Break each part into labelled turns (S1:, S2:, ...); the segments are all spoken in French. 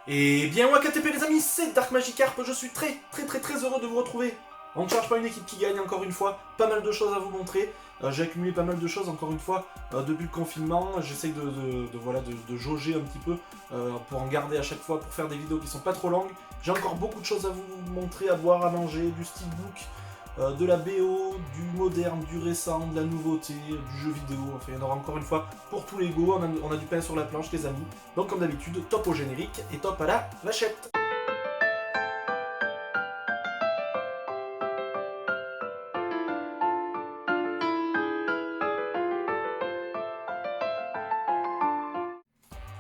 S1: Et bien WakaTP les amis, c'est Dark Magikarp, je suis très heureux de vous retrouver. On ne cherche pas une équipe qui gagne encore une fois, pas mal de choses à vous montrer. J'ai accumulé pas mal de choses encore une fois depuis le confinement. J'essaye de jauger un petit peu pour en garder à chaque fois, pour faire des vidéos qui sont pas trop longues. J'ai encore beaucoup de choses à vous montrer, à boire, à manger, du steelbook, de la BO, du moderne, du récent, de la nouveauté, du jeu vidéo. Enfin, il y en aura encore une fois pour tous les goûts. On a du pain sur la planche, les amis. Donc, comme d'habitude, top au générique et top à la vachette.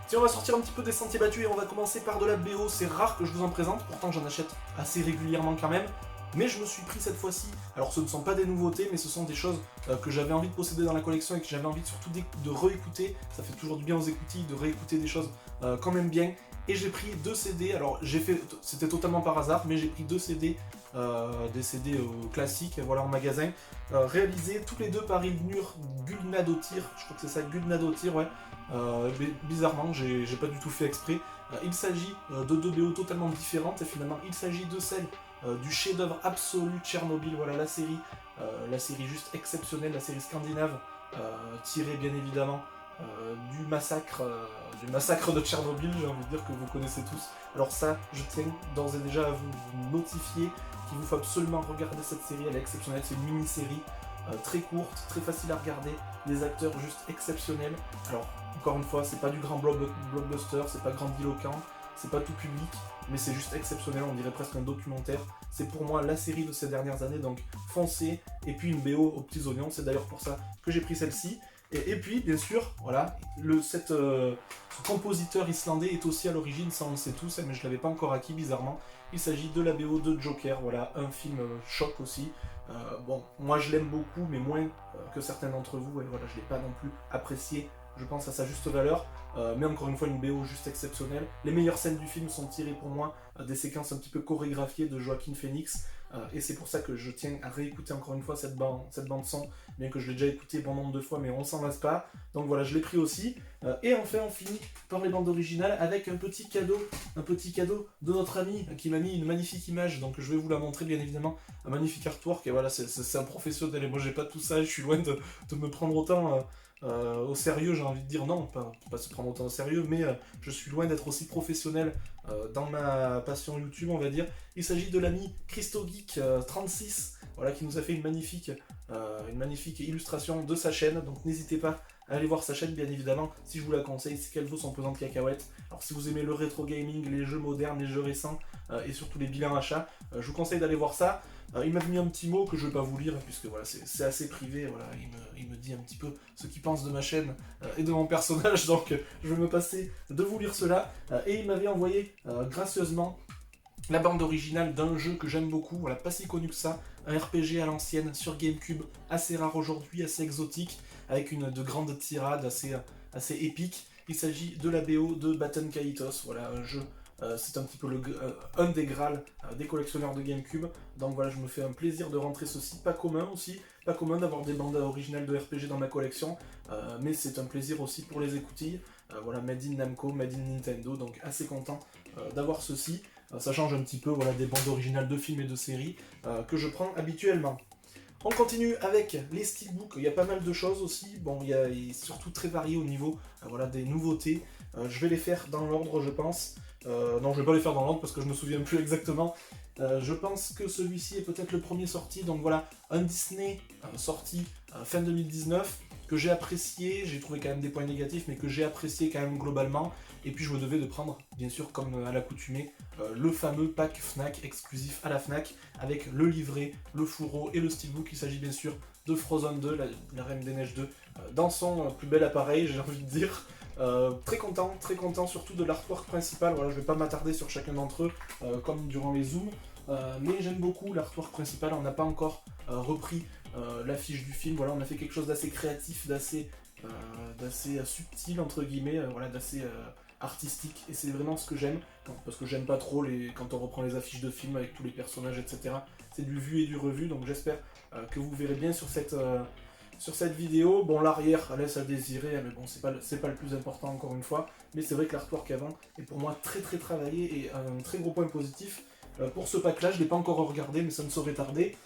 S1: Si on va sortir un petit peu des sentiers battus et on va commencer par de la BO, c'est rare que je vous en présente, pourtant j'en achète assez régulièrement quand même. Mais je me suis pris cette fois-ci, alors ce ne sont pas des nouveautés, mais ce sont des choses que j'avais envie de posséder dans la collection et que j'avais envie surtout de réécouter. Ça fait toujours du bien aux écoutilles de réécouter des choses quand même bien. Et j'ai pris 2 CD, alors c'était totalement par hasard, mais j'ai pris 2 CD, des CD classiques, voilà en magasin, réalisés tous les deux par Ilnur Gulnadotir, je crois que c'est ça, Gulnadotir, ouais. Bizarrement, j'ai pas du tout fait exprès. Il s'agit de 2 BO totalement différentes et finalement il s'agit de celle du chef-d'œuvre absolu Tchernobyl, voilà la série juste exceptionnelle, la série scandinave, tirée bien évidemment du massacre de Tchernobyl, j'ai envie de dire que vous connaissez tous. Alors ça, je tiens d'ores et déjà à vous notifier qu'il vous faut absolument regarder cette série, elle est exceptionnelle, c'est une mini-série très courte, très facile à regarder, des acteurs juste exceptionnels. Alors, encore une fois, c'est pas du grand blockbuster, c'est pas grandiloquent, c'est pas tout public, mais c'est juste exceptionnel, on dirait presque un documentaire. C'est pour moi la série de ces dernières années, donc foncez, et puis une BO aux petits oignons, c'est d'ailleurs pour ça que j'ai pris celle-ci. Et puis, bien sûr, voilà, ce compositeur islandais est aussi à l'origine, ça on le sait tous, mais je ne l'avais pas encore acquis bizarrement. Il s'agit de la BO de Joker, voilà, un film choc aussi. Bon, moi je l'aime beaucoup, mais moins que certains d'entre vous, et voilà, je ne l'ai pas non plus apprécié, je pense, à sa juste valeur. Mais encore une fois, une BO juste exceptionnelle. Les meilleures scènes du film sont tirées pour moi des séquences un petit peu chorégraphiées de Joaquin Phoenix. Et c'est pour ça que je tiens à réécouter encore une fois cette bande son, bien que je l'ai déjà écouté bon nombre de fois, mais on s'en lasse pas. Donc voilà, je l'ai pris aussi. Et enfin, on finit par les bandes originales avec un petit cadeau de notre ami qui m'a mis une magnifique image. Donc je vais vous la montrer bien évidemment, un magnifique artwork. Et voilà, c'est un professionnel. Et moi, j'ai pas tout ça. Je suis loin de me prendre autant au sérieux. J'ai envie de dire non, pas se prendre autant au sérieux, mais je suis loin d'être aussi professionnel dans ma passion YouTube, on va dire. Il s'agit de l'ami ChristoGeek36, voilà, qui nous a fait une magnifique illustration de sa chaîne, donc n'hésitez pas à aller voir sa chaîne, bien évidemment, si je vous la conseille, c'est qu'elle vaut son pesant de cacahuètes. Alors si vous aimez le rétro gaming, les jeux modernes, les jeux récents, et surtout les bilans achats, je vous conseille d'aller voir ça. Il m'a mis un petit mot que je ne vais pas vous lire, puisque voilà, c'est assez privé, voilà, il me dit un petit peu ce qu'il pense de ma chaîne et de mon personnage, donc je vais me passer de vous lire cela. Et il m'avait envoyé gracieusement la bande originale d'un jeu que j'aime beaucoup, voilà, pas si connu que ça, un RPG à l'ancienne sur GameCube, assez rare aujourd'hui, assez exotique, avec de grandes tirades assez épiques. Il s'agit de la BO de Baten Kaitos, voilà, un jeu, c'est un petit peu un des Graals des collectionneurs de GameCube, donc voilà, je me fais un plaisir de rentrer ceci, pas commun d'avoir des bandes originales de RPG dans ma collection, mais c'est un plaisir aussi pour les écoutilles, voilà, Made in Namco, Made in Nintendo, donc assez content d'avoir ceci. Ça change un petit peu, voilà, des bandes originales de films et de séries que je prends habituellement. On continue avec les steelbooks, il y a pas mal de choses aussi, bon, il est surtout très varié au niveau voilà, des nouveautés. Je vais les faire dans l'ordre, je pense. Non, je vais pas les faire dans l'ordre parce que je me souviens plus exactement. Je pense que celui-ci est peut-être le premier sorti, donc voilà, un Disney sorti fin 2019, que j'ai apprécié, j'ai trouvé quand même des points négatifs, mais que j'ai apprécié quand même globalement. Et puis je me devais de prendre, bien sûr, comme à l'accoutumée, le fameux pack Fnac exclusif à la Fnac, avec le livret, le fourreau et le steelbook. Il s'agit bien sûr de Frozen 2, la Reine des Neiges 2, dans son plus bel appareil, j'ai envie de dire. Très content surtout de l'artwork principal. Voilà, je vais pas m'attarder sur chacun d'entre eux, comme durant les zooms. Mais j'aime beaucoup l'artwork principal, on n'a pas encore repris l'affiche du film, voilà, on a fait quelque chose d'assez créatif, d'assez subtil entre guillemets, voilà, d'assez artistique, et c'est vraiment ce que j'aime, parce que j'aime pas trop quand on reprend les affiches de films avec tous les personnages, etc. C'est du vu et du revu, donc j'espère que vous verrez bien sur sur cette vidéo. Bon, l'arrière laisse à désirer, mais bon, c'est pas le plus important encore une fois. Mais c'est vrai que l'artwork avant est pour moi très très travaillé et un très gros point positif. Pour ce pack-là, je ne l'ai pas encore regardé, mais ça ne saurait tarder.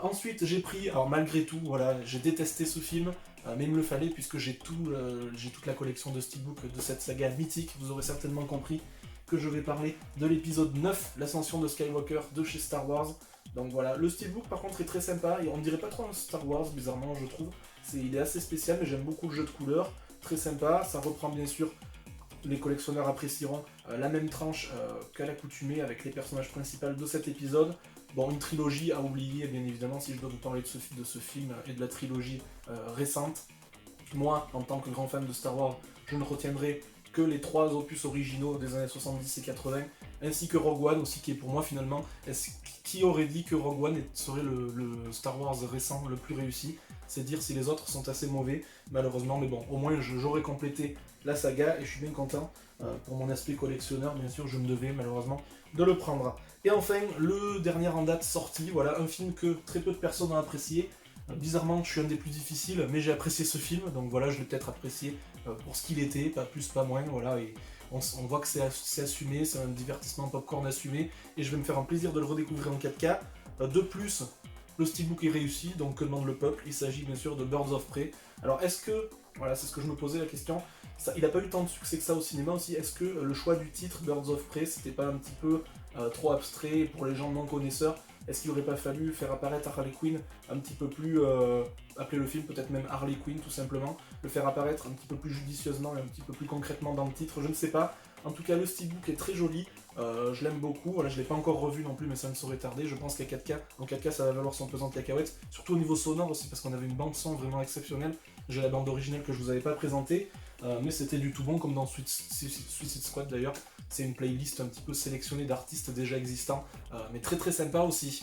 S1: Ensuite, j'ai pris, alors malgré tout, voilà, j'ai détesté ce film, mais il me le fallait puisque j'ai toute la collection de steelbook de cette saga mythique. Vous aurez certainement compris que je vais parler de l'épisode 9, l'ascension de Skywalker de chez Star Wars. Donc voilà, le steelbook par contre est très sympa, et on ne dirait pas trop un Star Wars bizarrement je trouve. Il est assez spécial, mais j'aime beaucoup le jeu de couleurs, très sympa. Ça reprend bien sûr, les collectionneurs apprécieront la même tranche qu'à l'accoutumée avec les personnages principaux de cet épisode. Bon, une trilogie à oublier bien évidemment si je dois vous parler de ce film et de la trilogie récente. Moi, en tant que grand fan de Star Wars, je ne retiendrai que les 3 opus originaux des années 70 et 80, ainsi que Rogue One aussi, qui est pour moi finalement, qui aurait dit que Rogue One serait le Star Wars récent le plus réussi. C'est dire si les autres sont assez mauvais, malheureusement, mais bon, au moins j'aurais complété la saga et je suis bien content. Pour mon aspect collectionneur, bien sûr, je me devais malheureusement de le prendre. Et enfin, le dernier en date sorti, voilà, un film que très peu de personnes ont apprécié. Bizarrement, je suis un des plus difficiles, mais j'ai apprécié ce film, donc voilà, je l'ai peut-être apprécié pour ce qu'il était, pas plus, pas moins, voilà, et on voit que c'est assumé, c'est un divertissement popcorn assumé, et je vais me faire un plaisir de le redécouvrir en 4K. De plus, le steelbook est réussi, donc que demande le peuple? Il s'agit bien sûr de Birds of Prey. Alors est-ce que, voilà, c'est ce que je me posais la question, il n'a pas eu tant de succès que ça au cinéma aussi, est-ce que le choix du titre Birds of Prey, c'était pas un petit peu trop abstrait pour les gens non connaisseurs? Est-ce qu'il n'aurait pas fallu faire apparaître Harley Quinn un petit peu plus, appeler le film peut-être même Harley Quinn tout simplement, le faire apparaître un petit peu plus judicieusement et un petit peu plus concrètement dans le titre, je ne sais pas. En tout cas, le steelbook est très joli, je l'aime beaucoup, voilà, je ne l'ai pas encore revu non plus, mais ça ne saurait tarder, je pense qu'à 4K, en 4K ça va valoir son pesant de cacahuètes, surtout au niveau sonore aussi, parce qu'on avait une bande son vraiment exceptionnelle. J'ai la bande originale que je vous avais pas présentée, mais c'était du tout bon, comme dans Suicide Squad d'ailleurs. C'est une playlist un petit peu sélectionnée d'artistes déjà existants, mais très très sympa aussi.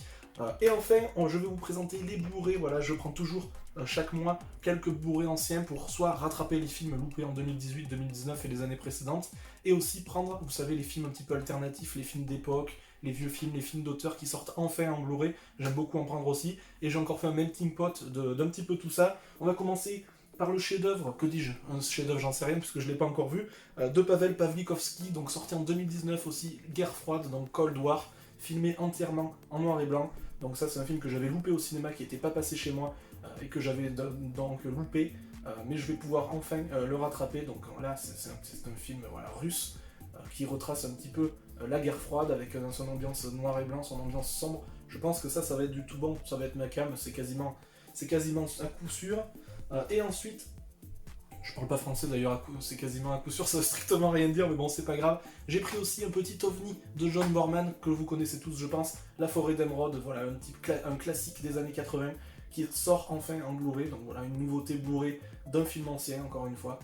S1: Et enfin, je vais vous présenter les Blu-ray. Voilà, je prends toujours chaque mois quelques Blu-ray anciens pour soit rattraper les films loupés en 2018, 2019 et les années précédentes, et aussi prendre, vous savez, les films un petit peu alternatifs, les films d'époque, les vieux films, les films d'auteur qui sortent enfin en Blu-ray. J'aime beaucoup en prendre aussi, et j'ai encore fait un melting pot d'un petit peu tout ça. On va commencer par le chef-d'œuvre, que dis-je, un chef-d'œuvre, j'en sais rien puisque je ne l'ai pas encore vu, de Pavel Pawlikowski, donc sorti en 2019 aussi, Guerre froide, donc Cold War, filmé entièrement en noir et blanc. Donc ça c'est un film que j'avais loupé au cinéma, qui n'était pas passé chez moi et que j'avais donc loupé, mais je vais pouvoir enfin le rattraper. Donc là c'est un film voilà, russe qui retrace un petit peu la guerre froide avec son ambiance noir et blanc, son ambiance sombre. Je pense que ça va être du tout bon, ça va être ma cam, c'est quasiment à coup sûr. Et ensuite, je parle pas français d'ailleurs, c'est quasiment à coup sûr, ça veut strictement rien dire, mais bon, c'est pas grave. J'ai pris aussi un petit ovni de John Borman, que vous connaissez tous, je pense, La Forêt d'Émeraude, voilà, un classique des années 80, qui sort enfin en Blu-ray, donc voilà, une nouveauté Blu-ray d'un film ancien, encore une fois.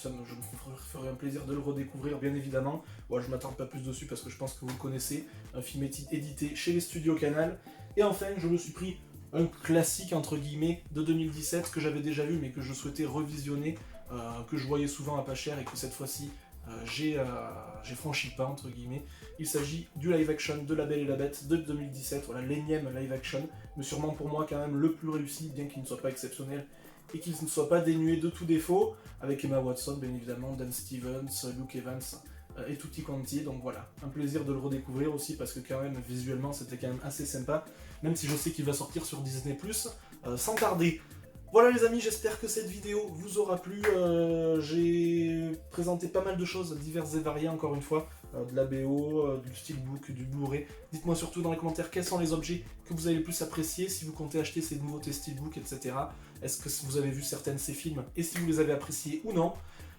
S1: Je me ferai un plaisir de le redécouvrir, bien évidemment. Voilà, je m'attarde pas plus dessus parce que je pense que vous le connaissez, un film édité chez les studios Canal. Et enfin, je me suis pris un classique entre guillemets de 2017 que j'avais déjà vu mais que je souhaitais revisionner, que je voyais souvent à pas cher et que cette fois-ci j'ai franchi le pas entre guillemets. Il s'agit du live action de La Belle et la Bête de 2017, voilà l'énième live action, mais sûrement pour moi quand même le plus réussi, bien qu'il ne soit pas exceptionnel et qu'il ne soit pas dénué de tout défaut, avec Emma Watson bien évidemment, Dan Stevens, Luke Evans et tutti quanti, donc voilà, un plaisir de le redécouvrir aussi parce que quand même visuellement c'était quand même assez sympa, même si je sais qu'il va sortir sur Disney+, sans tarder. Voilà les amis, j'espère que cette vidéo vous aura plu, j'ai présenté pas mal de choses diverses et variées encore une fois, de la BO, du steelbook, du Blu-ray. Dites-moi surtout dans les commentaires quels sont les objets que vous avez le plus appréciés, si vous comptez acheter ces nouveautés steelbook, etc. Est-ce que vous avez vu certains de ces films et si vous les avez appréciés ou non.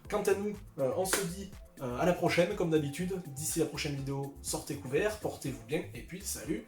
S1: Quant à nous, on se dit à la prochaine comme d'habitude. D'ici la prochaine vidéo, sortez couverts, portez-vous bien et puis salut.